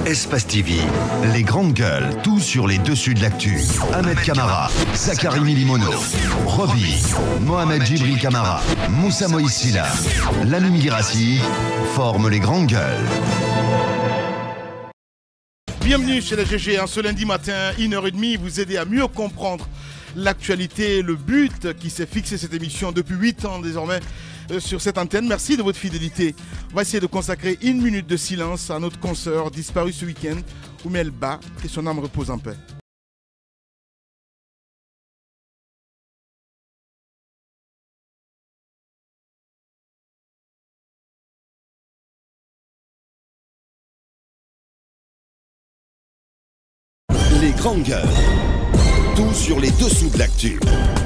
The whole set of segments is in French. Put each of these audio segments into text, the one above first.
Espace TV, les grandes gueules, tout sur les dessus de l'actu. Ahmed Camara, Zachary Milimono, Roby, Mohamed Djibril Camara, Moussa Moïse Silla, Lamine Girassi forment les grandes gueules. Bienvenue chez la GG, ce lundi matin, 1h30, vous aider à mieux comprendre l'actualité, le but qui s'est fixé cette émission depuis 8 ans désormais sur cette antenne. Merci de votre fidélité. On va essayer de consacrer 1 minute de silence à notre consoeur disparue ce week-end, Oumel Ba, que son âme repose en paix. Les grandes gueules. Tout sur les dessous de l'actu.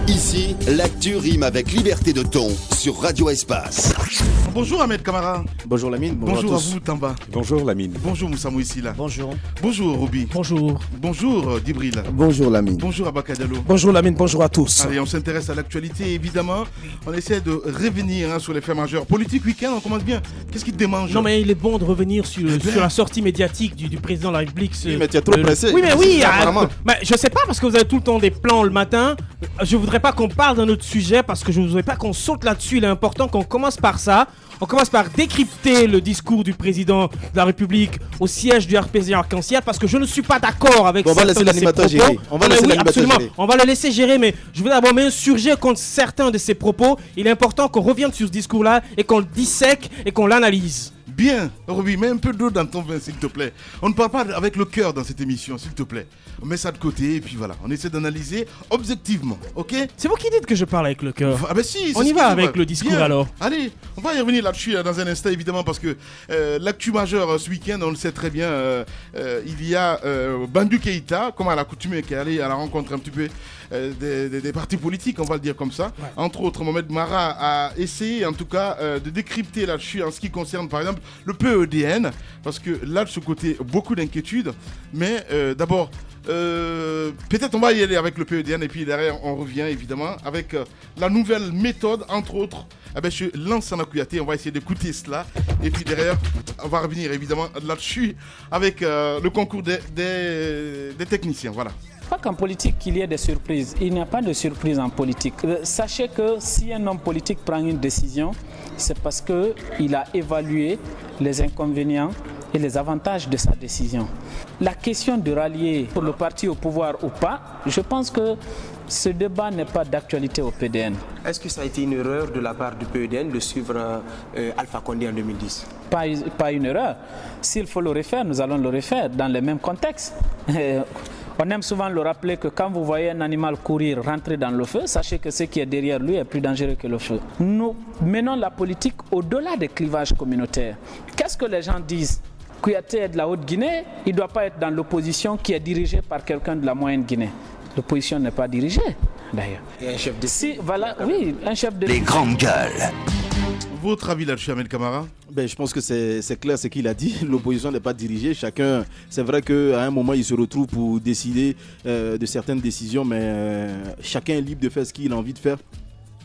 Ici, l'actu rime avec liberté de ton sur Radio Espace. Bonjour Ahmed Camara. Bonjour Lamine. Bonjour à vous Tamba. Bonjour Lamine. Bonjour Moussa Moïsila. Bonjour. Bonjour Roby. Bonjour. Bonjour Djibril. Bonjour Lamine. Bonjour Abakadalo. Bonjour Lamine, bonjour à tous. Allez, on s'intéresse à l'actualité évidemment. On essaie de revenir sur les faits majeurs. Politique week-end, on commence bien. Qu'est-ce qui te démange? Non mais il est bon de revenir sur la sortie médiatique du président de la République. Oui, mais tu es trop pressé. Oui mais oui, mais je sais pas parce que vous avez tout le temps des plans le matin. Je voudrais pas qu'on parle d'un autre sujet parce que je voudrais pas qu'on saute là-dessus. Il est important qu'on commence par ça. On commence par décrypter le discours du président de la République au siège du RPG Arc-en-Ciel parce que je ne suis pas d'accord avec on va laisser l'animateur gérer. On va laisser l'animateur gérer. On va le laisser gérer, mais je veux d'abord m'insurger contre certains de ses propos. Il est important qu'on revienne sur ce discours-là et qu'on le dissèque et qu'on l'analyse. Bien, Roby, mets un peu d'eau dans ton vin, s'il te plaît. On ne parle pas avec le cœur dans cette émission, s'il te plaît. On met ça de côté et puis voilà, on essaie d'analyser objectivement, ok? C'est vous qui dites que je parle avec le cœur. Ah ben si, on y va avec le discours. Bien. Alors. Allez, on va y revenir là-dessus dans un instant évidemment parce que l'actu majeure ce week-end, on le sait très bien, il y a Bandou Keïta, comme à l'accoutumée, qui est allé à la rencontre un petit peu des partis politiques, on va le dire comme ça. Ouais. Entre autres, Mohamed Mara a essayé en tout cas de décrypter là-dessus en ce qui concerne par exemple le PEDN, parce que là de ce côté, beaucoup d'inquiétudes, mais d'abord, peut-être on va y aller avec le PEDN et puis derrière on revient évidemment avec la nouvelle méthode, entre autres, chez Lansana Kouyaté, on va essayer d'écouter cela et puis derrière on va revenir évidemment là-dessus avec le concours des techniciens, voilà. Pas qu'en politique qu'il y ait des surprises. Il n'y a pas de surprise en politique. Sachez que si un homme politique prend une décision, c'est parce qu'il a évalué les inconvénients et les avantages de sa décision. La question de rallier pour le parti au pouvoir ou pas, je pense que ce débat n'est pas d'actualité au PDN. Est-ce que ça a été une erreur de la part du PDN de suivre Alpha Condé en 2010 ? Pas une erreur. S'il faut le refaire, nous allons le refaire dans le même contexte. On aime souvent le rappeler que quand vous voyez un animal courir, rentrer dans le feu, sachez que ce qui est derrière lui est plus dangereux que le feu. Nous menons la politique au-delà des clivages communautaires. Qu'est-ce que les gens disent ? Kouyaté est de la Haute-Guinée, il ne doit pas être dans l'opposition qui est dirigée par quelqu'un de la Moyenne-Guinée. L'opposition n'est pas dirigée, d'ailleurs. Et un chef de... Oui, un chef de... Les grandes gueules. Votre avis là-dessus, Ahmed Camara? Je pense que c'est clair ce qu'il a dit. L'opposition n'est pas dirigée. Chacun, c'est vrai qu'à un moment, il se retrouve pour décider de certaines décisions, mais chacun est libre de faire ce qu'il a envie de faire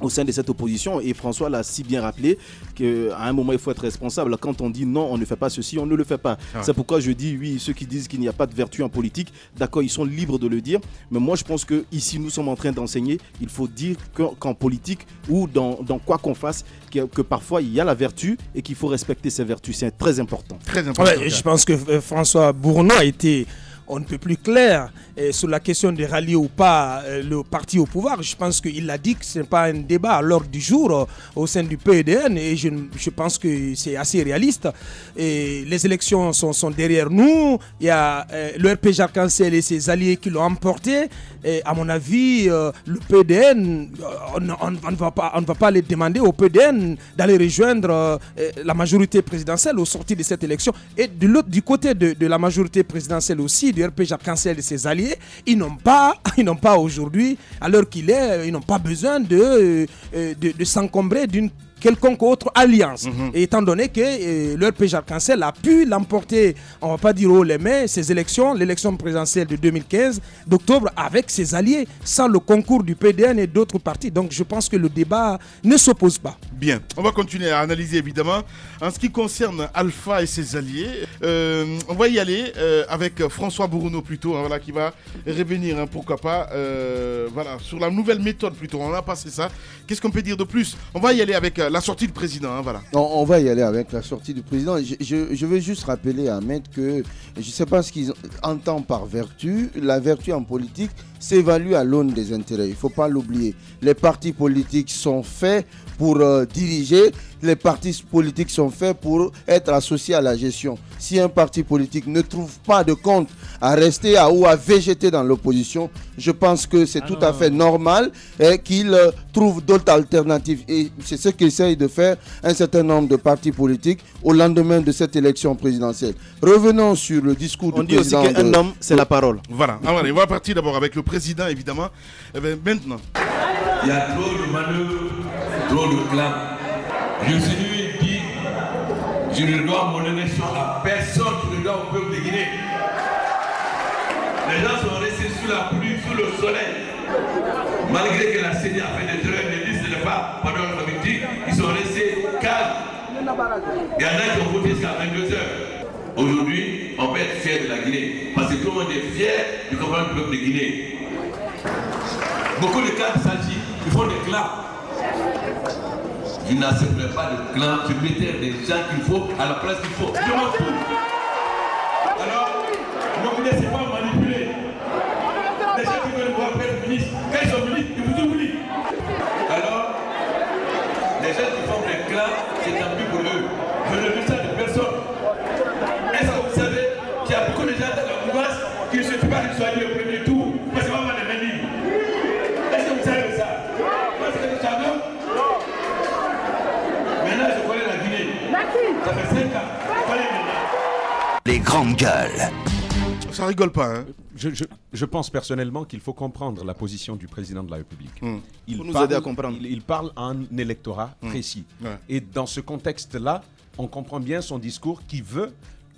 au sein de cette opposition. Et François l'a si bien rappelé qu'à un moment, il faut être responsable. Quand on dit non, on ne fait pas ceci, on ne le fait pas. Ah. C'est pourquoi je dis oui, ceux qui disent qu'il n'y a pas de vertu en politique, d'accord, ils sont libres de le dire. Mais moi, je pense qu'ici, nous sommes en train d'enseigner. Il faut dire qu'en politique ou dans quoi qu'on fasse, que parfois, il y a la vertu et qu'il faut respecter ces vertus. C'est très important. Très important. Ouais, je pense que François Bourneau a été... on ne peut plus clair sur la question de rallier ou pas le parti au pouvoir. Je pense qu'il a dit que ce n'est pas un débat à l'ordre du jour au sein du PEDN et je pense que c'est assez réaliste. Et les élections sont derrière nous. Il y a le RPG Arc-en-Ciel et ses alliés qui l'ont emporté. Et à mon avis, le PEDN, on ne va pas les demander au PEDN d'aller rejoindre la majorité présidentielle au sortir de cette élection. Et du côté de la majorité présidentielle aussi, du RPG Arc-en-Ciel et ses alliés, ils n'ont pas aujourd'hui, à l'heure qu'il est, ils n'ont pas besoin de s'encombrer d'une quelconque autre alliance. Et étant donné que leur PJ Arc-en-Ciel a pu l'emporter, on ne va pas dire haut les mains, ces élections, l'élection présidentielle de 2015 d'octobre avec ses alliés, sans le concours du PDN et d'autres partis. Donc je pense que le débat ne s'oppose pas. Bien, on va continuer à analyser évidemment. En ce qui concerne Alpha et ses alliés, on va y aller avec François Bourouno plutôt, hein, voilà, qui va revenir, hein, pourquoi pas, voilà, sur la nouvelle méthode plutôt. On a passé ça. Qu'est-ce qu'on peut dire de plus? On va y aller avec la sortie du président, hein, voilà. On va y aller avec la sortie du président. Je veux juste rappeler à Ahmed que je ne sais pas ce qu'ils entendent par vertu. La vertu en politique s'évalue à l'aune des intérêts. Il ne faut pas l'oublier. Les partis politiques sont faits pour diriger. Les partis politiques sont faits pour être associés à la gestion. Si un parti politique ne trouve pas de compte à rester ou à végéter dans l'opposition, je pense que c'est tout à fait normal qu'il trouve d'autres alternatives. Et c'est ce qu'essaye de faire un certain nombre de partis politiques au lendemain de cette élection présidentielle. Revenons sur le discours du président. On dit aussi qu'un homme, c'est la parole. Voilà. Alors, on va partir d'abord avec le président, évidemment. Et bien, maintenant. Il y a trop de manœuvres, trop de clans. Je suis venu dire, je ne dois mon élection à personne, je ne dois au peuple de Guinée. Les gens sont restés sous la pluie, sous le soleil. Malgré que la CEDI a fait des erreurs, ne disent pas pendant le politique, ils sont restés calmes. Il y en a qui ont voté jusqu'à 22h. Aujourd'hui, on peut être fier de la Guinée, parce que tout le monde est fier du combat du peuple de Guinée. Beaucoup de cas s'agit, ils font des clans. Je n'accepterai pas de clans, je mettrai des gens qu'il faut à la place qu'il faut. Je m'en fous. Alors, ne vous laissez pas manipuler. Les gens qui veulent voir être ministre, quand ils sont ministres, ils vous oublient. Alors, les gens qui font des clans, c'est tant pis pour eux. Je ne veux ça de personne. Est-ce que vous savez qu'il y a beaucoup de gens dans la mouvance qui ne se font pas soigner au premier tour parce que c'est pas les mêmes livres. Est-ce que vous savez ça? Parce que les champions. Maintenant, je connais la Guinée. Ça fait 5 ans. Je connais maintenant. Les grandes gueules. Ça rigole pas, hein? Je pense personnellement qu'il faut comprendre la position du président de la République. Il Faut nous aider à comprendre. Il parle à un électorat précis. Ouais. Et dans ce contexte-là, on comprend bien son discours qui veut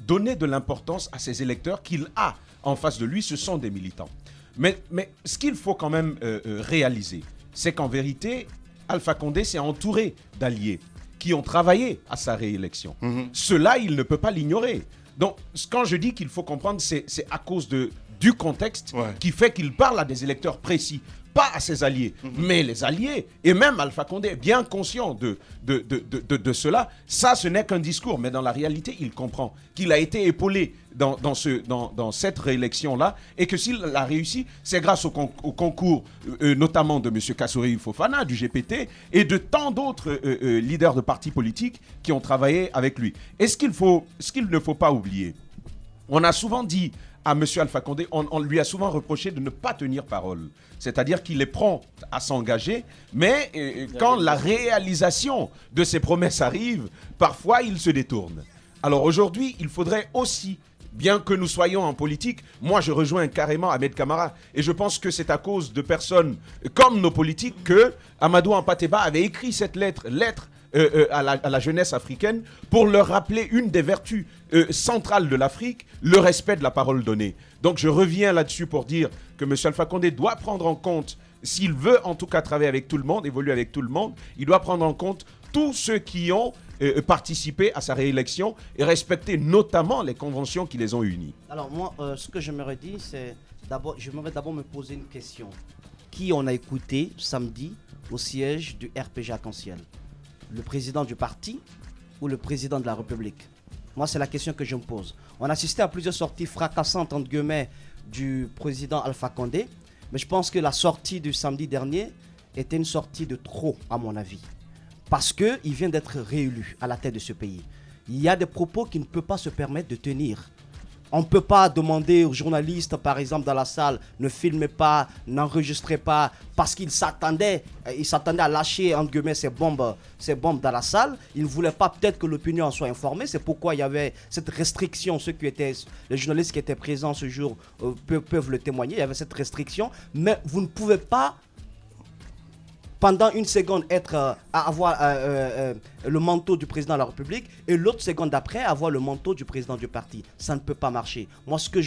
donner de l'importance à ces électeurs qu'il a en face de lui. Ce sont des militants. Mais ce qu'il faut quand même réaliser, c'est qu'en vérité, Alpha Condé s'est entouré d'alliés qui ont travaillé à sa réélection. Cela, il ne peut pas l'ignorer. Donc, quand je dis qu'il faut comprendre, c'est à cause du contexte qui fait qu'il parle à des électeurs précis, pas à ses alliés. Mais les alliés, et même Alpha Condé est bien conscient de cela. Ça, ce n'est qu'un discours, mais dans la réalité, il comprend qu'il a été épaulé dans cette réélection-là, et que s'il a réussi, c'est grâce au concours, notamment de M. Kassouri Fofana, du GPT, et de tant d'autres leaders de partis politiques qui ont travaillé avec lui. Et ce qu'il ne faut pas oublier, on a souvent dit à M. Alpha Condé, on lui a souvent reproché de ne pas tenir parole. C'est-à-dire qu'il est prompt à s'engager, mais quand la réalisation de ses promesses arrive, parfois il se détourne. Alors aujourd'hui, il faudrait aussi, bien que nous soyons en politique, moi je rejoins carrément Ahmed Camara, et je pense que c'est à cause de personnes comme nos politiques que Amadou Hampâté-Bâ avait écrit cette lettre à la jeunesse africaine pour leur rappeler une des vertus centrales de l'Afrique, le respect de la parole donnée. Donc je reviens là-dessus pour dire que M. Alpha Condé doit prendre en compte, s'il veut en tout cas travailler avec tout le monde, évoluer avec tout le monde, il doit prendre en compte tous ceux qui ont participé à sa réélection et respecter notamment les conventions qui les ont unis. Alors moi, ce que j'aimerais dire, c'est j'aimerais d'abord me poser une question. Qui on a écouté samedi au siège du RPG Arc-en-Ciel? Le président du parti ou le président de la République? Moi, c'est la question que je me pose. On a assisté à plusieurs sorties fracassantes, entre guillemets, du président Alpha Condé, mais je pense que la sortie du samedi dernier était une sortie de trop, à mon avis. Parce qu'il vient d'être réélu à la tête de ce pays. Il y a des propos qu'il ne peut pas se permettre de tenir. On ne peut pas demander aux journalistes, par exemple, dans la salle, ne filmez pas, n'enregistrez pas, parce qu'il s'attendait à lâcher, entre guillemets, ces bombes dans la salle. Il ne voulait pas peut-être que l'opinion en soit informée. C'est pourquoi il y avait cette restriction. Les journalistes qui étaient présents ce jour peuvent le témoigner. Il y avait cette restriction. Mais vous ne pouvez pas pendant une seconde avoir le manteau du président de la République et l'autre seconde d'après avoir le manteau du président du parti. Ça ne peut pas marcher. Moi, ce que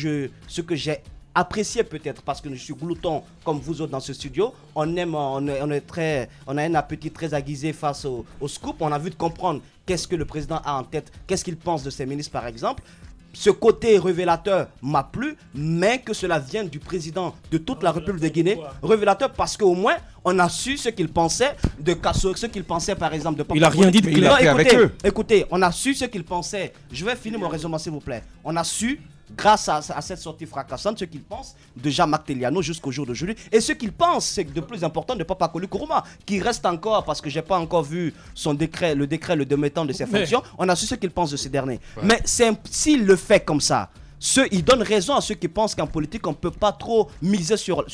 j'ai apprécié peut-être parce que je suis glouton comme vous autres dans ce studio, on a un appétit très aiguisé face au scoop. On a vu de comprendre qu'est-ce que le président a en tête, qu'est-ce qu'il pense de ses ministres par exemple. Ce côté révélateur m'a plu, mais que cela vienne du président de toute la République de Guinée. Révélateur parce qu'au moins, on a su ce qu'il pensait de Kasso, ce qu'il pensait par exemple de Papa. Il a rien dit de clair. Écoutez, on a su ce qu'il pensait. Je vais finir mon raisonnement s'il vous plaît. On a su, grâce à cette sortie fracassante, ce qu'il pense de Jean-Marc Teliano jusqu'au jour d'aujourd'hui. Et ce qu'il pense, c'est que de plus important de Papa Koli Kourouma, qui reste encore, parce que je n'ai pas encore vu le décret le démettant de ses fonctions. On a su ce qu'il pense de ces derniers. Ouais. Mais s'il le fait comme ça, il donne raison à ceux qui pensent qu'en politique, on ne peut pas trop miser sur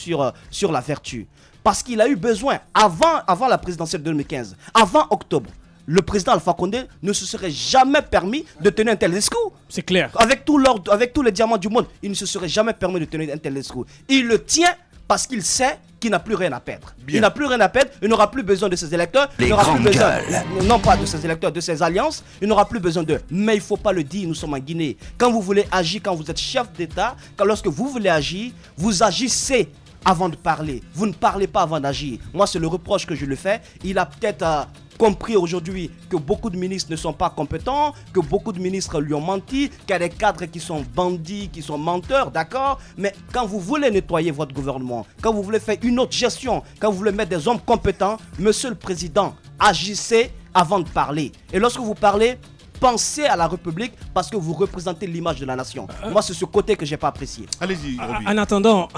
la vertu. Parce qu'il a eu besoin, avant la présidentielle de 2015, avant octobre, le président Alpha Condé ne se serait jamais permis de tenir un tel discours. C'est clair. Avec tous les diamants du monde, il ne se serait jamais permis de tenir un tel discours. Il le tient parce qu'il sait qu'il n'a plus rien à perdre. Bien. Il n'a plus rien à perdre, il n'aura plus besoin de ses électeurs. Il n'aura plus besoin, non pas de ses électeurs, de ses alliances. Il n'aura plus besoin d'eux. Mais il ne faut pas le dire, nous sommes en Guinée. Quand vous voulez agir, quand vous êtes chef d'État, lorsque vous voulez agir, vous agissez avant de parler. Vous ne parlez pas avant d'agir. Moi, c'est le reproche que je lui fais. Il a peut-être compris aujourd'hui que beaucoup de ministres ne sont pas compétents, que beaucoup de ministres lui ont menti, qu'il y a des cadres qui sont bandits, qui sont menteurs, d'accord? Mais quand vous voulez nettoyer votre gouvernement, quand vous voulez faire une autre gestion, quand vous voulez mettre des hommes compétents, monsieur le président, agissez avant de parler. Et lorsque vous parlez, pensez à la République parce que vous représentez l'image de la nation. Moi, c'est ce côté que je n'ai pas apprécié. Allez-y, Roby. En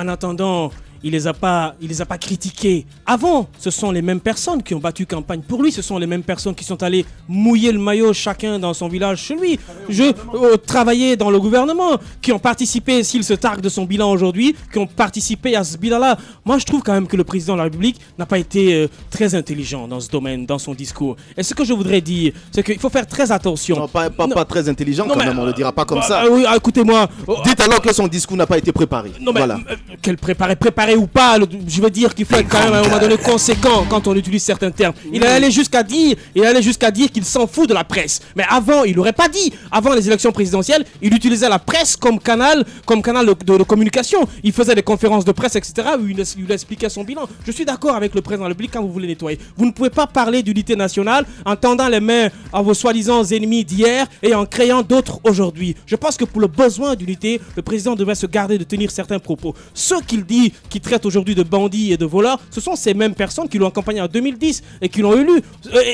attendant, il les a pas critiqués. Avant, ce sont les mêmes personnes qui ont battu campagne pour lui. Ce sont les mêmes personnes qui sont allées mouiller le maillot chacun dans son village chez lui. Travailler dans le gouvernement, qui ont participé, s'il se targue de son bilan aujourd'hui, qui ont participé à ce bilan-là. Moi, je trouve quand même que le président de la République n'a pas été très intelligent dans ce domaine, dans son discours. Et ce que je voudrais dire, c'est qu'il faut faire très attention. Non, pas très intelligent quand même, on ne le dira pas comme ça. Oui, écoutez-moi. Dites alors que son discours n'a pas été préparé. Non, mais voilà. Quel préparé ou pas, je veux dire qu'il faut être quand même à un moment donné conséquent quand on utilise certains termes. Il allait jusqu'à dire qu'il s'en fout de la presse. Mais avant, il n'aurait pas dit. Avant les élections présidentielles, il utilisait la presse comme canal de communication. Il faisait des conférences de presse, etc. où il expliquait son bilan. Je suis d'accord avec le président de la République quand vous voulez nettoyer. Vous ne pouvez pas parler d'unité nationale en tendant les mains à vos soi-disant ennemis d'hier et en créant d'autres aujourd'hui. Je pense que pour le besoin d'unité, le président devrait se garder de tenir certains propos. Ceux qu'il dit, qui traitent aujourd'hui de bandits et de voleurs, ce sont ces mêmes personnes qui l'ont accompagné en 2010 et qui l'ont élu.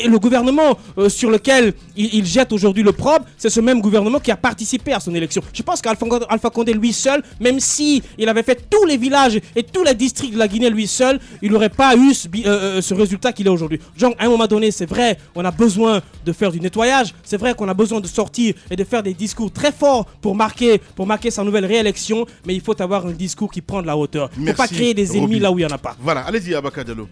Et le gouvernement sur lequel il jette aujourd'hui l'opprobre, c'est ce même gouvernement qui a participé à son élection. Je pense qu'Alpha Condé lui seul, même si il avait fait tous les villages et tous les districts de la Guinée lui seul, il n'aurait pas eu ce résultat qu'il a aujourd'hui. Donc à un moment donné, c'est vrai, on a besoin de faire du nettoyage, c'est vrai qu'on a besoin de sortir et de faire des discours très forts pour marquer sa nouvelle réélection, mais il faut avoir un discours qui prend de la hauteur. Il ne faut pas créer des ennemis là où il n'y en a pas. Voilà, allez-y, Abaka Diallo.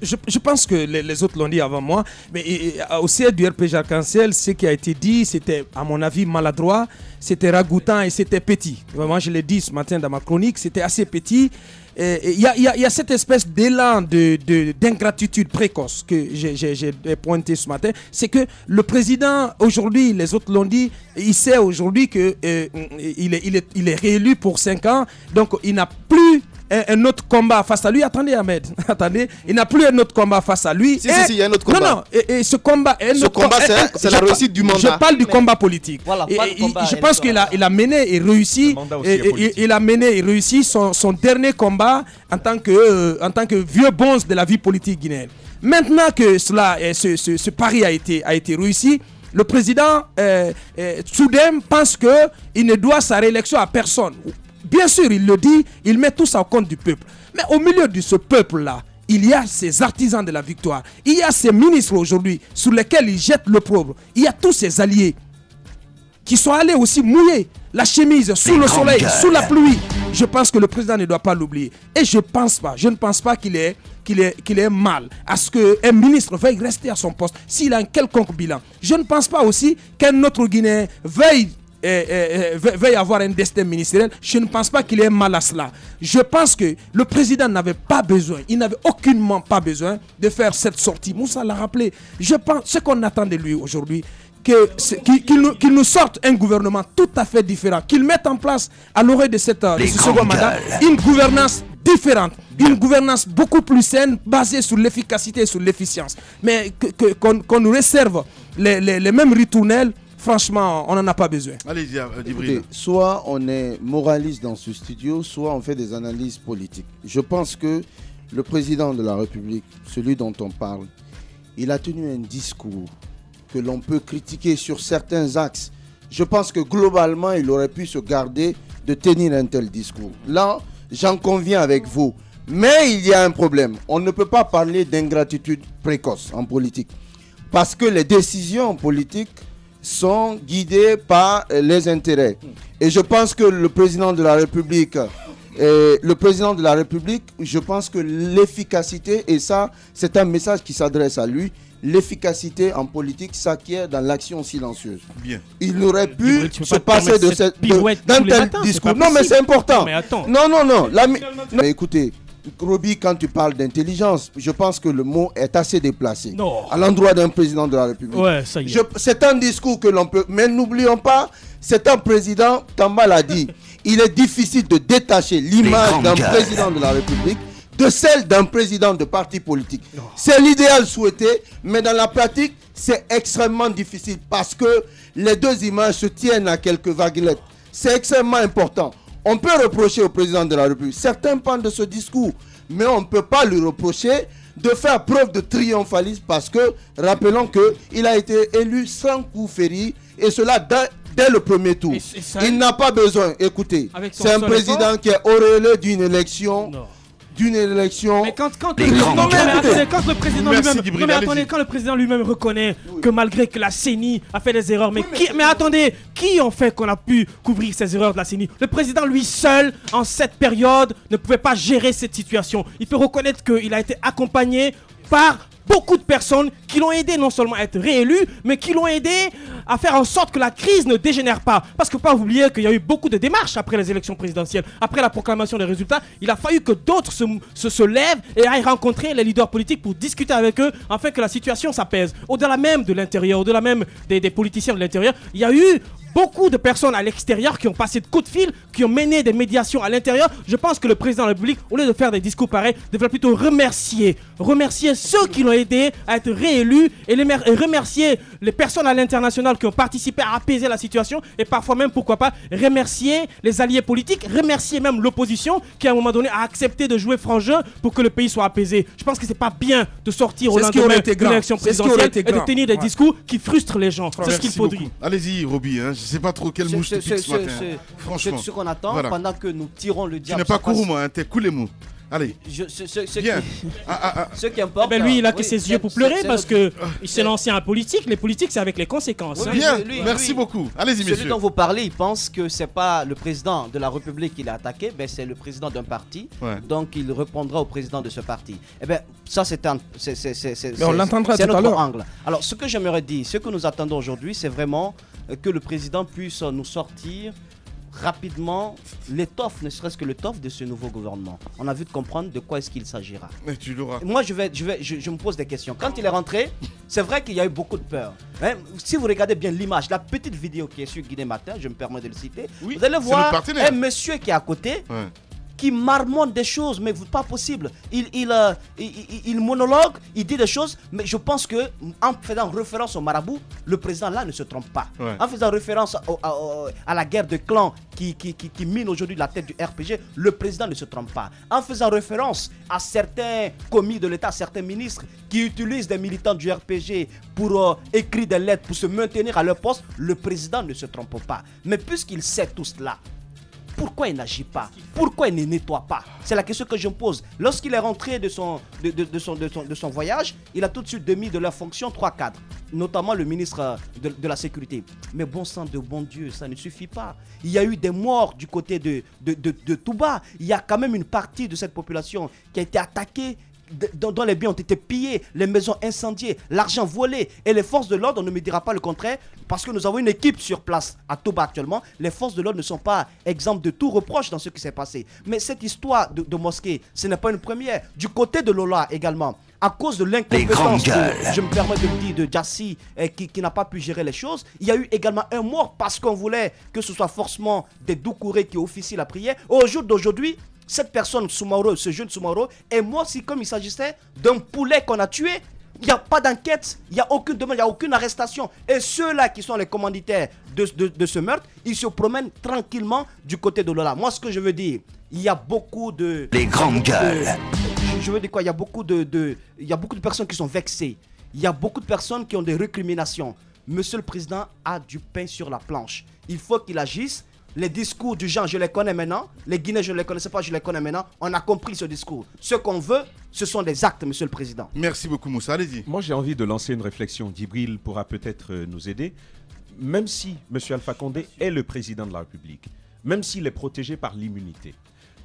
Je pense que les autres l'ont dit avant moi, mais au siège du RPG Arc-en-Ciel, ce qui a été dit, c'était à mon avis maladroit, c'était ragoûtant et c'était petit. Moi, je l'ai dit ce matin dans ma chronique, c'était assez petit. Il y a cette espèce d'élan d'ingratitude précoce que j'ai pointé ce matin. C'est que le président, aujourd'hui, les autres l'ont dit, il sait aujourd'hui qu'il est réélu pour 5 ans, donc il n'a plus un autre combat face à lui. Attendez, Ahmed, attendez, il n'a plus un autre combat face à lui. Si, il y a un autre combat. Non, et ce combat, c'est la réussite du mandat. Je parle du combat politique. Voilà, je pense qu'il a mené et réussi. Il a mené et réussi son dernier combat en tant que vieux bonze de la vie politique guinéenne. Maintenant que ce pari a été réussi, le président soudain pense qu'il ne doit sa réélection à personne. Bien sûr, il le dit, il met tout ça au compte du peuple. Mais au milieu de ce peuple-là, il y a ces artisans de la victoire. Il y a ces ministres aujourd'hui sur lesquels il jette l'opprobre. Il y a tous ces alliés qui sont allés aussi mouiller la chemise sous le soleil, sous la pluie. Je pense que le président ne doit pas l'oublier. Et je ne pense pas qu'il est mal à ce qu'un ministre veuille rester à son poste s'il a un quelconque bilan. Je ne pense pas aussi qu'un autre Guinéen veuille veuille avoir un destin ministériel, je ne pense pas qu'il ait mal à cela. Je pense que le président n'avait pas besoin, il n'avait aucunement pas besoin de faire cette sortie. Moussa l'a rappelé. Je pense ce qu'on attend de lui aujourd'hui, qu'il nous sorte un gouvernement tout à fait différent, qu'il mette en place à l'orée de ce second mandat une gouvernance différente, une gouvernance beaucoup plus saine, basée sur l'efficacité et sur l'efficience. Mais qu'on nous réserve les mêmes ritournelles, franchement, on n'en a pas besoin. Allez-y, Écoutez, soit on est moraliste dans ce studio, soit on fait des analyses politiques. Je pense que le président de la République, celui dont on parle, il a tenu un discours que l'on peut critiquer sur certains axes. Je pense que globalement, il aurait pu se garder de tenir un tel discours. Là, j'en conviens avec vous. Mais il y a un problème. On ne peut pas parler d'ingratitude précoce en politique. Parce que les décisions politiques sont guidées par les intérêts. Et je pense que le président de la République, je pense que l'efficacité, et ça, c'est un message qui s'adresse à lui, l'efficacité en politique s'acquiert dans l'action silencieuse. Bien. Il aurait pu se passer d'un tel discours. Non, mais c'est important. Non. Mais écoutez, Roby, quand tu parles d'intelligence, je pense que le mot est assez déplacé à l'endroit d'un président de la République. Ouais, ça y est. C'est un discours que l'on peut... Mais n'oublions pas, c'est un président, Tamba l'a dit, il est difficile de détacher l'image d'un président de la République de celle d'un président de parti politique. C'est l'idéal souhaité, mais dans la pratique, c'est extrêmement difficile parce que les deux images se tiennent à quelques vaguelettes. C'est extrêmement important. On peut reprocher au président de la République certains pans de ce discours, mais on ne peut pas lui reprocher de faire preuve de triomphalisme parce que, rappelons qu'il a été élu sans coup féri, et cela dès le premier tour. Il n'a pas besoin, écoutez, c'est un président qui est auréolé d'une élection... Mais quand le président lui-même reconnaît que malgré que la CENI a fait des erreurs, mais attendez, qui ont fait qu'on a pu couvrir ces erreurs de la CENI? Le président lui seul, en cette période, ne pouvait pas gérer cette situation. Il faut reconnaître qu'il a été accompagné par beaucoup de personnes qui l'ont aidé non seulement à être réélu, mais qui l'ont aidé à faire en sorte que la crise ne dégénère pas. Parce qu'il ne faut pas oublier qu'il y a eu beaucoup de démarches après les élections présidentielles. Après la proclamation des résultats, il a fallu que d'autres se lèvent et aillent rencontrer les leaders politiques pour discuter avec eux afin que la situation s'apaise. Au-delà même de l'intérieur, au-delà même des politiciens de l'intérieur, il y a eu beaucoup de personnes à l'extérieur qui ont passé de coups de fil, qui ont mené des médiations à l'intérieur. Je pense que le président de la République, au lieu de faire des discours pareils, devrait plutôt remercier ceux qui l'ont aidé à être réélus et remercier les personnes à l'international qui ont participé à apaiser la situation et parfois même, pourquoi pas, remercier les alliés politiques, remercier même l'opposition qui à un moment donné a accepté de jouer franc jeu pour que le pays soit apaisé. Je pense que c'est pas bien de sortir au lendemain d'une élection présidentielle et de tenir des discours qui frustrent les gens. C'est ce qu'il faudrait. Allez-y, Roby, je sais pas trop quelle mouche tu piques ce matin. Franchement. Ce qu'on attend pendant que nous tirons le diable. Tu n'es pas Kourouma, t'es Koulemou. Allez. Ce qui importe. Lui, il a que ses yeux pour pleurer parce que c'est l'ancien politique. Les politiques, c'est avec les conséquences. Bien, merci beaucoup. Allez-y, messieurs. Celui dont vous parlez, il pense que c'est pas le président de la République qu'il a attaqué, c'est le président d'un parti. Donc, il répondra au président de ce parti. Ça, c'est un. Mais on l'entendra tout à l'heure. Angle. Alors, ce que j'aimerais dire, ce que nous attendons aujourd'hui, c'est vraiment que le président puisse nous sortir rapidement l'étoffe, ne serait-ce que l'étoffe de ce nouveau gouvernement. On a vu de comprendre de quoi est-ce qu'il s'agira. Mais tu l'auras. Moi, je me pose des questions. Quand il est rentré, c'est vrai qu'il y a eu beaucoup de peur. Si vous regardez bien l'image, la petite vidéo qui est sur Guinée Matin, je me permets de le citer, vous allez voir un monsieur qui est à côté, qui marmonne des choses, mais pas possible. Il monologue, il dit des choses, mais je pense que en faisant référence au marabout, le président là ne se trompe pas. En faisant référence à la guerre de clans qui mine aujourd'hui la tête du RPG, le président ne se trompe pas. En faisant référence à certains commis de l'État, certains ministres qui utilisent des militants du RPG pour écrire des lettres, pour se maintenir à leur poste, le président ne se trompe pas. Mais puisqu'il sait tout cela, pourquoi il n'agit pas? Pourquoi il ne nettoie pas? C'est la question que je me pose. Lorsqu'il est rentré de son voyage, il a tout de suite démis de leur fonction 3 cadres, notamment le ministre de la Sécurité. Mais bon sang de bon Dieu, ça ne suffit pas. Il y a eu des morts du côté de Touba. Il y a quand même une partie de cette population qui a été attaquée, dont les biens ont été pillés, les maisons incendiées, l'argent volé. Et les forces de l'ordre, on ne me dira pas le contraire, parce que nous avons une équipe sur place à Toba actuellement. Les forces de l'ordre ne sont pas exemptes de tout reproche dans ce qui s'est passé. Mais cette histoire de mosquée, ce n'est pas une première. Du côté de Lola également, à cause de l'incompétence, je me permets de le dire, de Jassi, qui n'a pas pu gérer les choses, il y a eu également un mort parce qu'on voulait que ce soit forcément des Doucouré qui officient la prière. Au jour d'aujourd'hui, cette personne, Soumaoro, ce jeune Soumaoro, est mort si comme il s'agissait d'un poulet qu'on a tué. Il n'y a pas d'enquête, il n'y a aucune demande, il n'y a aucune arrestation. Et ceux-là qui sont les commanditaires de ce meurtre, ils se promènent tranquillement du côté de Lola. Moi, ce que je veux dire, il y a beaucoup de... Les grandes gueules. Je veux dire quoi, il y a beaucoup de personnes qui sont vexées. Il y a beaucoup de personnes qui ont des récriminations. Monsieur le Président a du pain sur la planche. Il faut qu'il agisse. Les discours du genre, je les connais maintenant. Les Guinéens, je ne les connaissais pas, je les connais maintenant. On a compris ce discours. Ce qu'on veut, ce sont des actes, Monsieur le Président. Merci beaucoup, Moussa. Allez-y. Moi, j'ai envie de lancer une réflexion. Djibril pourra peut-être nous aider. Même si M. Alpha Condé est le président de la République, même s'il est protégé par l'immunité,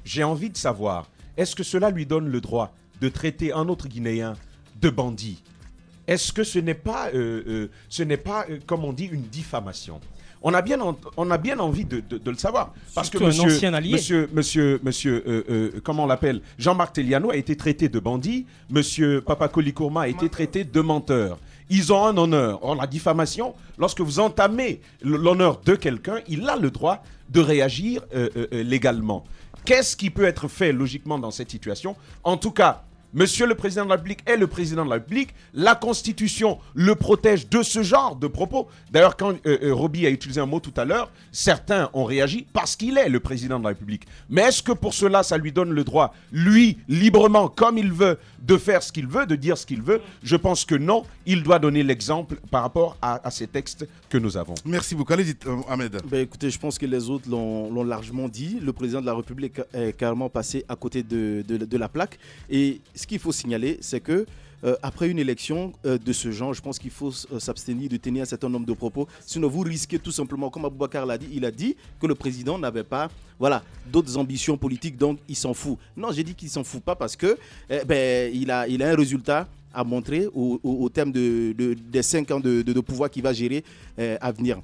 j'ai envie de savoir, est-ce que cela lui donne le droit de traiter un autre Guinéen de bandit? Est-ce que ce n'est pas, comme on dit, une diffamation? On a bien envie de le savoir. Parce que comment on l'appelle, Jean-Marc Teliano a été traité de bandit, monsieur Papakoli Kourma a été traité de menteur. Ils ont un honneur. Or, la diffamation, lorsque vous entamez l'honneur de quelqu'un, il a le droit de réagir légalement. Qu'est-ce qui peut être fait logiquement dans cette situation? En tout cas, Monsieur le Président de la République est le Président de la République. La Constitution le protège de ce genre de propos. D'ailleurs, quand Roby a utilisé un mot tout à l'heure, certains ont réagi parce qu'il est le Président de la République. Mais est-ce que pour cela, ça lui donne le droit, lui, librement, comme il veut, de faire ce qu'il veut, de dire ce qu'il veut? Je pense que non. Il doit donner l'exemple par rapport à ces textes que nous avons. Merci beaucoup. Allez-y, Ahmed. Écoutez, je pense que les autres l'ont largement dit. Le Président de la République est carrément passé à côté de la plaque. Et ce qu'il faut signaler, c'est que après une élection de ce genre, je pense qu'il faut s'abstenir de tenir un certain nombre de propos. Sinon, vous risquez tout simplement, comme Aboubacar l'a dit, il a dit que le président n'avait pas d'autres ambitions politiques, donc il s'en fout. Non, j'ai dit qu'il ne s'en fout pas parce que il a un résultat à montrer au terme des 5 ans de pouvoir qu'il va gérer à venir.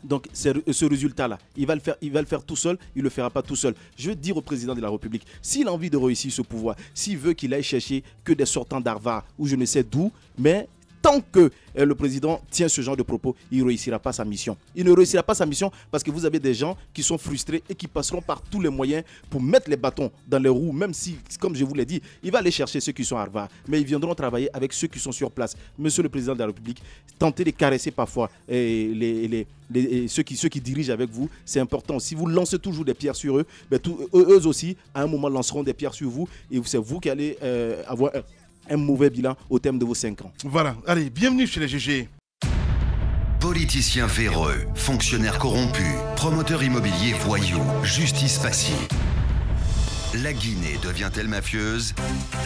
Donc ce résultat-là, il va le faire tout seul, il ne le fera pas tout seul. Je veux dire au président de la République, s'il a envie de réussir ce pouvoir, s'il veut qu'il aille chercher que des sortants d'Harvard ou je ne sais d'où, mais tant que le président tient ce genre de propos, il ne réussira pas sa mission. Il ne réussira pas sa mission parce que vous avez des gens qui sont frustrés et qui passeront par tous les moyens pour mettre les bâtons dans les roues, même si, comme je vous l'ai dit, il va aller chercher ceux qui sont à Harvard, mais ils viendront travailler avec ceux qui sont sur place. Monsieur le président de la République, tentez de caresser parfois ceux qui dirigent avec vous, c'est important. Si vous lancez toujours des pierres sur eux, eux aussi, à un moment, lanceront des pierres sur vous et c'est vous qui allez avoir un mauvais bilan au terme de vos 5 ans. Voilà, allez, bienvenue chez les GG. Politiciens véreux, fonctionnaires corrompus, promoteurs immobiliers voyous, justice passive. La Guinée devient-elle mafieuse?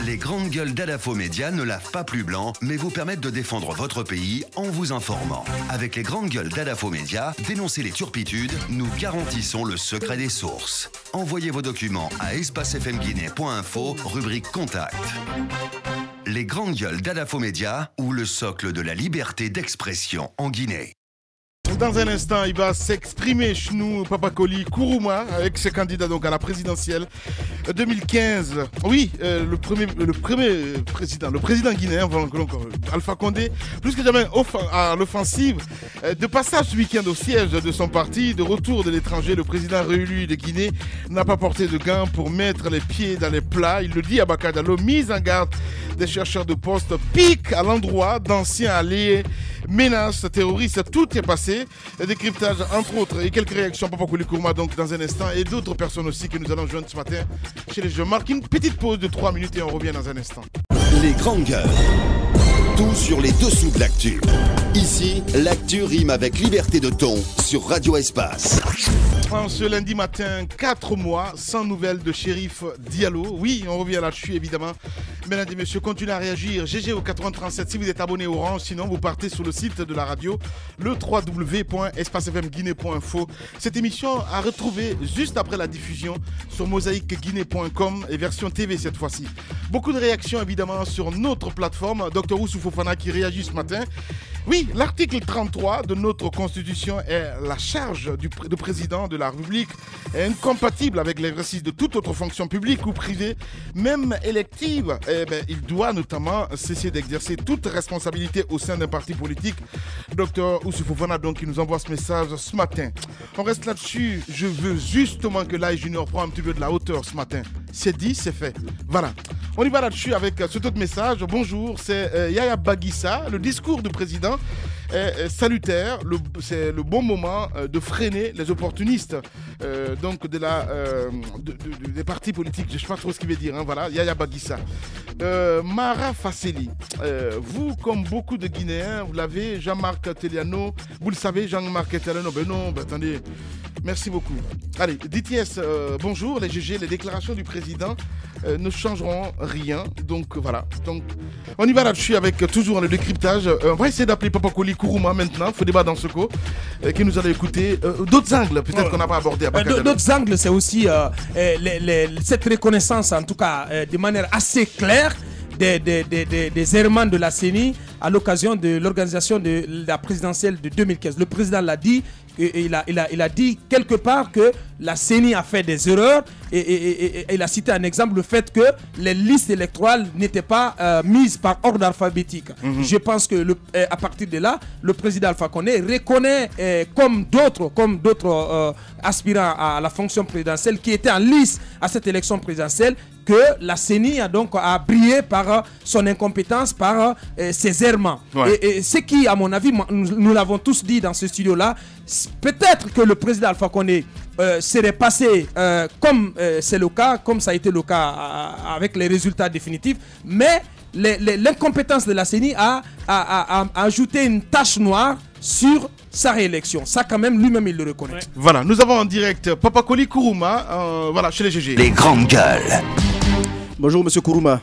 Les grandes gueules d'Adafo Média ne lavent pas plus blanc, mais vous permettent de défendre votre pays en vous informant. Avec les grandes gueules d'Adafo Média, dénoncez les turpitudes, nous garantissons le secret des sources. Envoyez vos documents à espacefmguinée.info, rubrique Contact. Les grandes gueules d'Adafo Média ou le socle de la liberté d'expression en Guinée. Dans un instant, il va s'exprimer chez nous, Papakoli Kourouma, avec ses candidats donc à la présidentielle 2015. Oui, le président guinéen, Alpha Condé, plus que jamais à l'offensive. De passage ce week-end au siège de son parti, de retour de l'étranger, le président réélu de Guinée n'a pas porté de gants pour mettre les pieds dans les plats. Il le dit à Bakadalo, mise en garde des chercheurs de poste, pique à l'endroit d'anciens alliés, menaces terroristes, tout est passé. Décryptage entre autres et quelques réactions Papakoli Kourma donc dans un instant et d'autres personnes aussi que nous allons joindre ce matin chez les jeux. Marque une petite pause de 3 minutes et on revient dans un instant. Les grandes gueules. Tout sur les dessous de l'actu. Ici, l'actu rime avec liberté de ton sur Radio Espace. En ce lundi matin, 4 mois sans nouvelles de Chérif Diallo. Oui, on revient là-dessus évidemment. Mesdames et messieurs, continuez à réagir. GG au 8037 si vous êtes abonné au Orange. Sinon, vous partez sur le site de la radio, le www.espacefmguinée.info. Cette émission à retrouver juste après la diffusion sur mosaïqueguinée.com et version TV cette fois-ci. Beaucoup de réactions évidemment sur notre plateforme. Dr Oussou Fofana qui réagit ce matin. Oui, l'article 33 de notre Constitution est la charge du président de la République est incompatible avec l'exercice de toute autre fonction publique ou privée, même élective. Il doit notamment cesser d'exercer toute responsabilité au sein d'un parti politique. Dr Oussou Fofana donc qui nous envoie ce message ce matin. On reste là-dessus. Je veux justement que l'AI Junior prend un petit peu de la hauteur ce matin. C'est dit, c'est fait. Voilà. On y va là-dessus avec cet autre message. Bonjour, c'est Yaya Baguissa. Le discours du président est salutaire. C'est le bon moment de freiner les opportunistes donc des partis politiques. Je ne sais pas trop ce qu'il veut dire. Hein, voilà, Yaya Baguissa. Mara Fasseli. Vous, comme beaucoup de Guinéens, vous l'avez, Jean-Marc Teliano. Vous le savez, Jean-Marc Teliano. Non, attendez. Merci beaucoup. Allez, DTS, bonjour. Les GG, les déclarations du président ne changeront rien. Donc voilà. Donc, on y va là-dessus avec toujours le décryptage. On va essayer d'appeler Papa Koli Kourouma maintenant. Il faut débattre dans ce coup. Qui nous allait écouter. D'autres angles, peut-être qu'on n'a pas abordé. D'autres angles, c'est aussi cette reconnaissance, en tout cas, de manière assez claire. Des errements de la CENI à l'occasion de l'organisation de la présidentielle de 2015. Le président l'a dit, il a dit quelque part que la CENI a fait des erreurs et il a cité un exemple, le fait que les listes électorales n'étaient pas mises par ordre alphabétique. Je pense que à partir de là, le président Alpha Condé reconnaît comme d'autres aspirants à la fonction présidentielle qui étaient en lice à cette élection présidentielle que la CENI a brillé par son incompétence, par ses errements. Ouais. Et ce qui, à mon avis, nous l'avons tous dit dans ce studio-là, peut-être que le président Alpha Condé serait passé comme c'est le cas, comme ça a été le cas avec les résultats définitifs, mais l'incompétence de la CENI a ajouté une tache noire sur sa réélection. Ça, quand même, lui-même, il le reconnaît. Ouais. Voilà, nous avons en direct Papa Koli Kourouma, voilà, chez les GG. Les grandes gueules. Bonjour, monsieur Kourouma.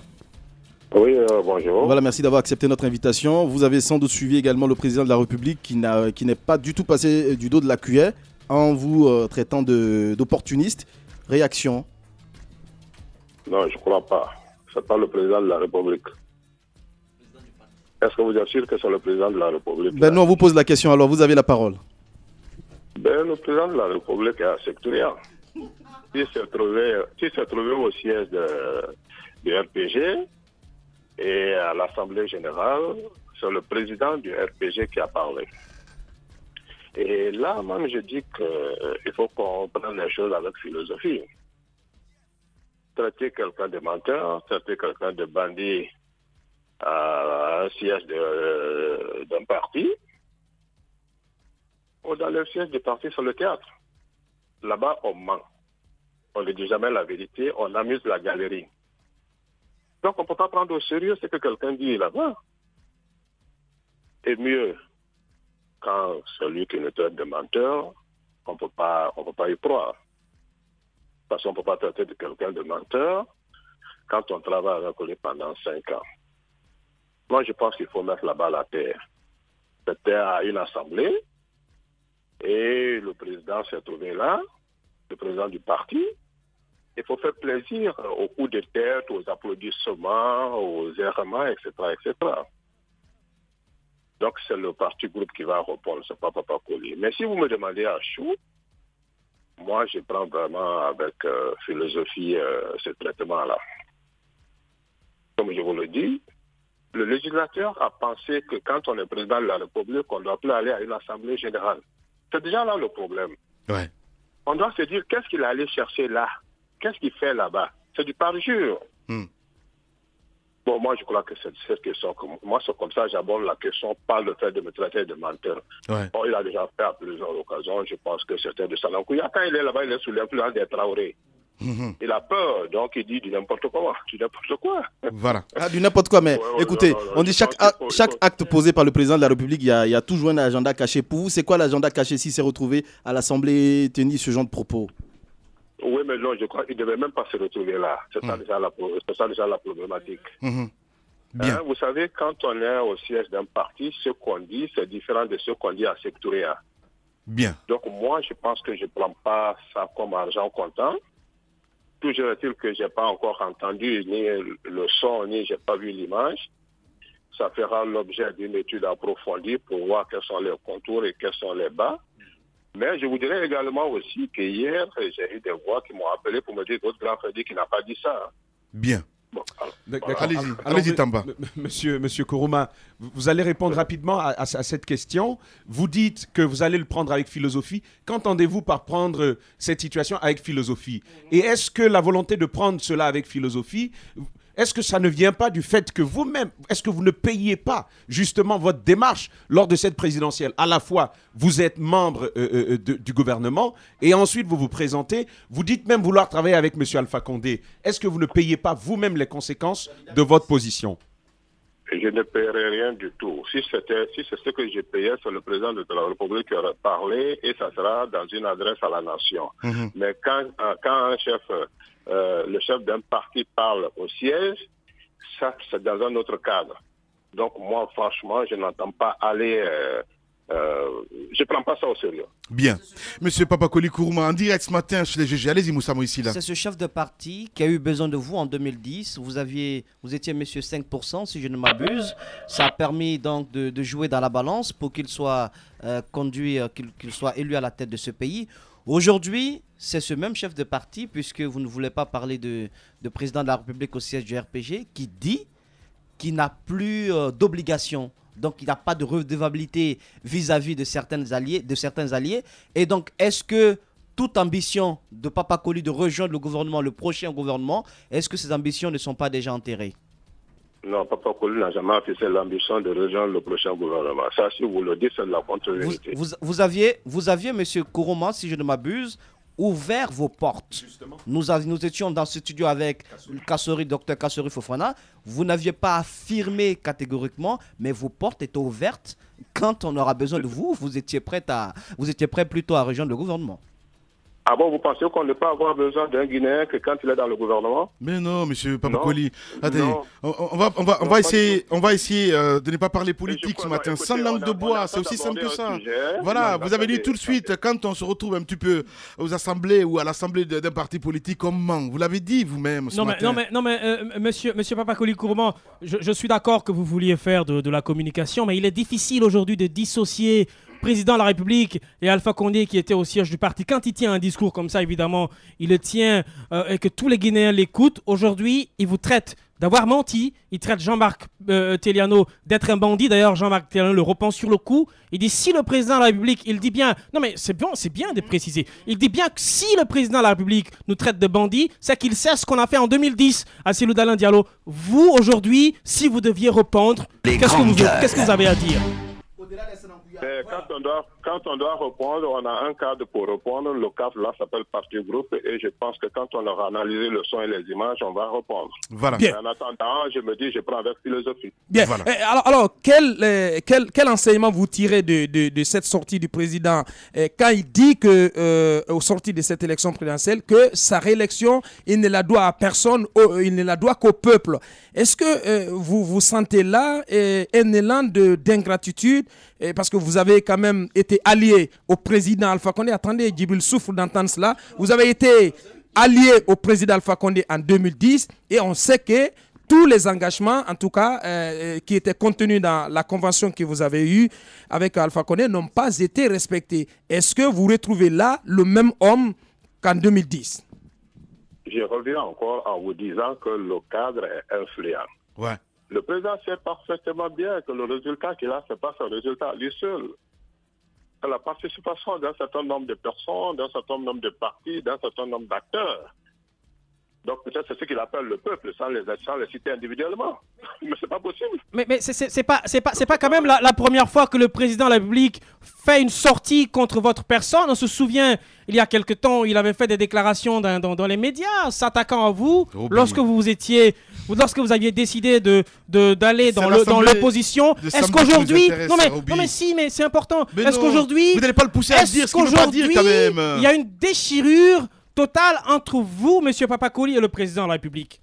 Oui, bonjour. Voilà, merci d'avoir accepté notre invitation. Vous avez sans doute suivi également le président de la République qui n'est pas du tout passé du dos de la cuillère en vous traitant d'opportuniste. Réaction? Non, je ne crois pas. Ce n'est pas le président de la République. Est-ce que vous êtes sûr que c'est le président de la République? Ben non, on vous pose la question, alors vous avez la parole. Ben, le président de la République est sectoriel. Il s'est trouvé au siège du RPG et à l'Assemblée générale, c'est le président du RPG qui a parlé. Et là, même, je dis qu'il faut qu'on prenne les choses avec philosophie. Traiter quelqu'un de menteur, traiter quelqu'un de bandit à un siège d'un parti, ou dans le siège du parti sur le théâtre. Là-bas, on ment. On ne dit jamais la vérité, on amuse la galerie. Donc, on ne peut pas prendre au sérieux ce que quelqu'un dit là-bas. Et mieux, quand celui qui nous traite de menteur, on ne peut pas y croire. Parce qu'on ne peut pas traiter de quelqu'un de menteur quand on travaille avec lui pendant 5 ans. Moi, je pense qu'il faut mettre là-bas la terre. C'était à une assemblée, et le président s'est trouvé là, le président du parti. Il faut faire plaisir aux coups de tête, aux applaudissements, aux errements, etc., etc. Donc, c'est le parti groupe qui va répondre, ce n'est pas Papa Koli. Mais si vous me demandez à Chou, moi, je prends vraiment avec philosophie ce traitement-là. Comme je vous le dis, le législateur a pensé que quand on est président de la République, on doit plus aller à une assemblée générale. C'est déjà là le problème. Ouais. On doit se dire, qu'est-ce qu'il est allé chercher là? Qu'est-ce qu'il fait là-bas? C'est du parjure. Bon, moi, je crois que c'est cette question. Moi, c'est comme ça, j'aborde la question par le fait de me traiter de menteur. Ouais. Bon, il a déjà fait à plusieurs occasions. Je pense que c'était de Salankouya. Quand il est là-bas, il est sous l'influence des Traoré. Il a peur, donc il dit du n'importe quoi. Du n'importe quoi. Voilà. Ah, du n'importe quoi, mais écoutez, on dit chaque acte posé par le président de la République, il y a toujours un agenda caché. Pour vous, c'est quoi l'agenda caché s'il s'est retrouvé à l'Assemblée tenir ce genre de propos? Oui, Oui, mais non, je crois qu'il ne devait même pas se retrouver là. C'est ça déjà la problématique. Bien. Vous savez, quand on est au siège d'un parti, ce qu'on dit, c'est différent de ce qu'on dit à sectoriel. Bien. Donc moi, je pense que je ne prends pas ça comme argent comptant. Toujours est-il que je n'ai pas encore entendu ni le son, ni je n'ai pas vu l'image. Ça fera l'objet d'une étude approfondie pour voir quels sont les contours et quels sont les bas. Mais je vous dirais également aussi que hier, j'ai eu des voix qui m'ont appelé pour me dire que votre grand frère dit qu'il n'a pas dit ça. Bien. Bon, allez-y, Tamba. Monsieur Kourouma, vous allez répondre rapidement à cette question. Vous dites que vous allez le prendre avec philosophie. Qu'entendez-vous par prendre cette situation avec philosophie? Et est-ce que la volonté de prendre cela avec philosophie, est-ce que ça ne vient pas du fait que vous-même, est-ce que vous ne payez pas justement votre démarche lors de cette présidentielle? À la fois, vous êtes membre du gouvernement et ensuite vous vous présentez. Vous dites même vouloir travailler avec M. Alpha Condé. Est-ce que vous ne payez pas vous-même les conséquences de votre position? Je ne paierai rien du tout. Si c'est ce que j'ai payé, c'est le président de la République qui aurait parlé et ça sera dans une adresse à la nation. Mais quand un chef... le chef d'un parti parle au siège, ça c'est dans un autre cadre. Donc moi franchement je n'entends pas aller, je prends pas ça au sérieux. Bien. Monsieur Papakoli Kourouma, en direct ce matin chez les GG, allez-y Moussa Moïsila. C'est ce chef de parti qui a eu besoin de vous en 2010, vous étiez monsieur 5% si je ne m'abuse, ça a permis donc de jouer dans la balance pour qu'il soit conduit, qu'il soit élu à la tête de ce pays. Aujourd'hui, c'est ce même chef de parti, puisque vous ne voulez pas parler de président de la République au siège du RPG, qui dit qu'il n'a plus d'obligation. Donc, il n'a pas de redevabilité vis-à-vis de certains alliés. Et donc, est-ce que toute ambition de Papakoli de rejoindre le gouvernement, le prochain gouvernement, est-ce que ces ambitions ne sont pas déjà enterrées? Non, Papakoli n'a jamais affiché l'ambition de rejoindre le prochain gouvernement. Ça, si vous le dites, c'est de la contre-vérité. Vous aviez, M. Kourouma, si je ne m'abuse, ouvert vos portes. Nous étions dans ce studio avec Dr Kassori Fofana. Vous n'aviez pas affirmé catégoriquement, mais vos portes étaient ouvertes. Quand on aura besoin de vous, vous étiez prêt plutôt à rejoindre le gouvernement. Ah bon, vous pensez qu'on ne peut pas avoir besoin d'un Guinéen que quand il est dans le gouvernement? Mais non, monsieur Papakoli. On va essayer de ne pas parler politique ce matin. Sans langue de bois, c'est aussi simple que ça. Voilà, vous avez dit tout de suite, quand on se retrouve un petit peu aux assemblées ou à l'assemblée d'un parti politique, on ment. Vous l'avez dit vous-même ce matin. Non, mais monsieur Papakoli Kourouma, je suis d'accord que vous vouliez faire de la communication, mais il est difficile aujourd'hui de dissocier président de la République et Alpha Condé qui était au siège du parti. Quand il tient un discours comme ça, évidemment, il le tient et que tous les Guinéens l'écoutent. Aujourd'hui, il vous traite d'avoir menti. Il traite Jean-Marc Teliano d'être un bandit. D'ailleurs, Jean-Marc Teliano le reprend sur le coup. Il dit si le président de la République, il dit bien... Non mais c'est bien de préciser. Il dit bien que si le président de la République nous traite de bandits, c'est qu'il sait ce qu'on a fait en 2010 à Cellou Dalein Diallo. Vous, aujourd'hui, si vous deviez répondre, qu'est-ce que vous avez à dire? Quand on doit répondre, on a un cadre pour répondre. Le cadre là s'appelle parti groupe et je pense que quand on aura analysé le son et les images, on va répondre. Voilà. Mais en attendant, je me dis, je prends avec philosophie. Bien. Voilà. Alors quel enseignement vous tirez de cette sortie du président quand il dit que au sorti de cette élection présidentielle que sa réélection, il ne la doit à personne, il ne la doit qu'au peuple. Est-ce que vous sentez là un élan d'ingratitude parce que vous avez quand même été allié au président Alpha Condé. Attendez, Djibril souffre d'entendre cela. Vous avez été allié au président Alpha Condé en 2010 et on sait que tous les engagements, en tout cas, qui étaient contenus dans la convention que vous avez eue avec Alpha Condé n'ont pas été respectés. Est-ce que vous retrouvez là le même homme qu'en 2010? Je reviens encore en vous disant que le cadre est influent. Ouais. Le président sait parfaitement bien que le résultat qu'il a, ce n'est pas son résultat lui seul. C'est la participation d'un certain nombre de personnes, d'un certain nombre de partis, d'un certain nombre d'acteurs. Donc peut-être c'est ce qu'il appelle le peuple, sans les citer individuellement. Mais c'est pas possible. Mais c'est pas quand même la première fois que le président de la République fait une sortie contre votre personne. On se souvient, il y a quelque temps, il avait fait des déclarations dans les médias s'attaquant à vous lorsque vous aviez décidé d'aller dans l'opposition. Est-ce qu'aujourd'hui... Non mais c'est important. Est-ce qu'aujourd'hui... Vous n'allez pas le pousser à le dire, ce qu'il ne veut pas dire quand même. Il y a une déchirure totale entre vous, M. Papakoli, et le président de la République?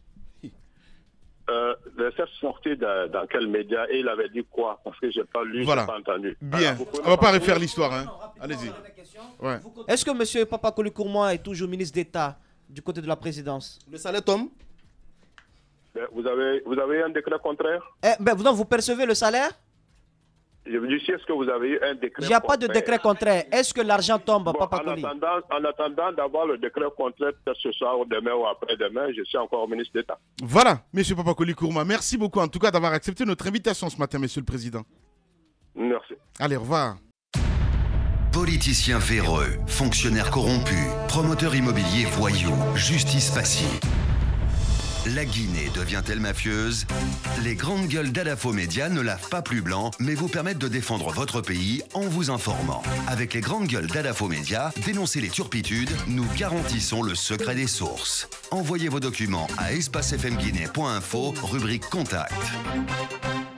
C'est sorti dans quel média et il avait dit quoi? Parce que je n'ai pas lu, voilà. je n'ai pas entendu. Bien, on ne va pas refaire l'histoire. Hein. Allez-y. Ouais. Est-ce que M. Papakoli Kourma est toujours ministre d'État du côté de la présidence? Le salaire tombe? Vous avez un décret contraire? Vous percevez le salaire? Je vous dis, est-ce que vous avez eu un décret contraire? Il n'y a pas de décret contraire. Est-ce que l'argent tombe, Papakoli? En attendant d'avoir le décret contraire, peut-être ce soir ou demain ou après-demain, je suis encore ministre d'État. Voilà, M. Papakoli Kourma, merci beaucoup en tout cas d'avoir accepté notre invitation ce matin, Monsieur le Président. Merci. Allez, au revoir. Politiciens véreux, fonctionnaires corrompus, promoteurs immobiliers voyous, justice passive. La Guinée devient-elle mafieuse? Les grandes gueules d'Adafo Média ne lavent pas plus blanc, mais vous permettent de défendre votre pays en vous informant. Avec les grandes gueules d'Adafo Média, dénoncez les turpitudes, nous garantissons le secret des sources. Envoyez vos documents à espacefmguinée.info, rubrique Contact.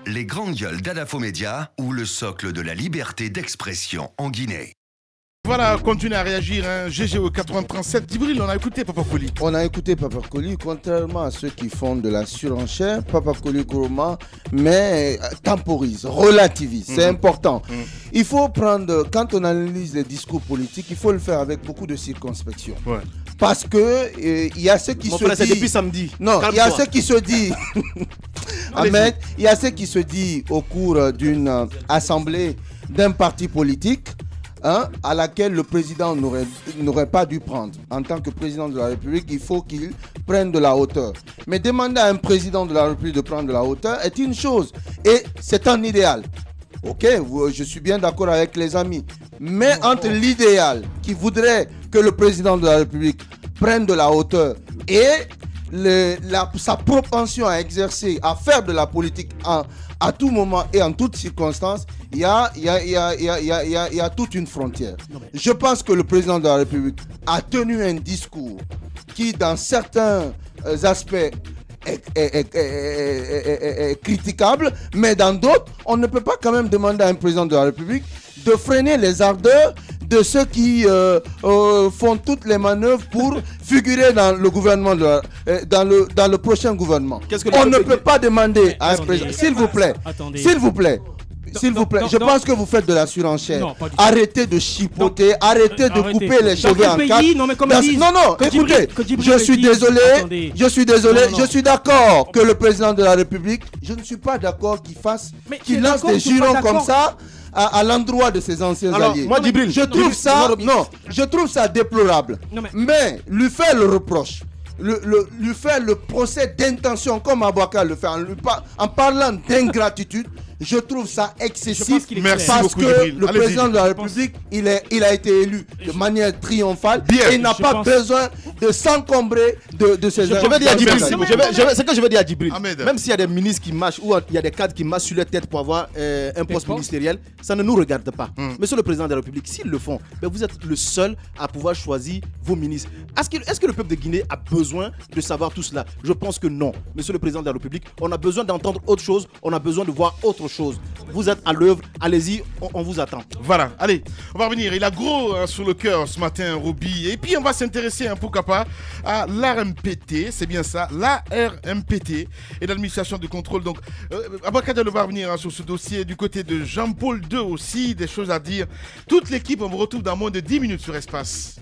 Les grandes gueules d'Adafo Média ou le socle de la liberté d'expression en Guinée. Voilà, continuez à réagir, hein. GGO 8037. Djibril, on a écouté Papakoli. On a écouté Papakoli, contrairement à ceux qui font de la surenchère. Papakoli Kourma, mais temporise, relativise, c'est important. Il faut prendre, quand on analyse les discours politiques, il faut le faire avec beaucoup de circonspection. Ouais. Parce que il y a ceux qui se disent... depuis samedi. Non, il y a ceux qui se disent... Ahmed, il y a ceux qui se disent au cours d'une assemblée d'un parti politique, hein, à laquelle le président n'aurait pas dû prendre. En tant que président de la République, il faut qu'il prenne de la hauteur. Mais demander à un président de la République de prendre de la hauteur est une chose. Et c'est un idéal. Ok, je suis bien d'accord avec les amis. Mais entre l'idéal qui voudrait que le président de la République prenne de la hauteur et sa propension à exercer, à faire de la politique à tout moment et en toutes circonstances, il y a toute une frontière. Je pense que le président de la République a tenu un discours qui, dans certains aspects, est critiquable, mais dans d'autres, on ne peut pas quand même demander à un président de la République de freiner les ardeurs de ceux qui font toutes les manœuvres pour figurer dans le gouvernement, dans le prochain gouvernement. On ne peut pas demander à un président, s'il vous plaît, je pense que vous faites de la surenchère. Arrêtez de chipoter, arrêtez de couper les cheveux en quatre. Non, écoutez, je suis désolé, je suis d'accord que le président de la République, je ne suis pas d'accord qu'il lance des jurons comme ça à l'endroit de ses anciens alliés. Moi, Djibril, je trouve ça déplorable. Mais lui faire le reproche, lui faire le procès d'intention comme Abouaka le fait en parlant d'ingratitude, je trouve ça excessif. Parce que le président de la République, il a été élu de manière triomphale et il n'a pas besoin de s'encombrer de ses... Je vais dire à Djibril, ce que je veux dire à Djibril, même s'il y a des ministres qui marchent ou il y a des cadres qui marchent sur leur tête pour avoir un poste ministériel, ça ne nous regarde pas. Monsieur le président de la République, s'ils le font, vous êtes le seul à pouvoir choisir vos ministres. Est-ce que le peuple de Guinée a besoin de savoir tout cela? Je pense que non. Monsieur le président de la République, on a besoin d'entendre autre chose, on a besoin de voir autre chose. Vous êtes à l'œuvre, allez-y, on vous attend. Voilà, allez, on va revenir. Il a gros sur le cœur ce matin, Roby. Et puis on va s'intéresser, pourquoi pas, à l'ARMPT, c'est bien ça, l'ARMPT et l'administration de contrôle. Donc, Abakadel va revenir sur ce dossier du côté de Jean-Paul II aussi, des choses à dire. Toute l'équipe, on vous retrouve dans moins de 10 minutes sur Espace.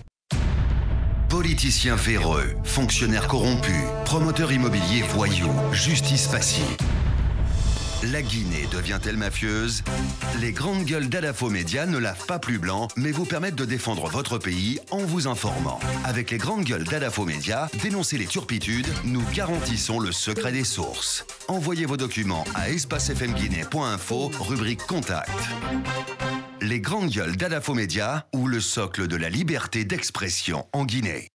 Politiciens véreux, fonctionnaires corrompus, promoteurs immobiliers voyous, justice passive. La Guinée devient-elle mafieuse? Les grandes gueules d'Adafo Média ne lavent pas plus blanc, mais vous permettent de défendre votre pays en vous informant. Avec les grandes gueules d'Adafo Média, dénoncez les turpitudes, nous garantissons le secret des sources. Envoyez vos documents à espacefmguinée.info, rubrique Contact. Les grandes gueules d'Adafo Média ou le socle de la liberté d'expression en Guinée.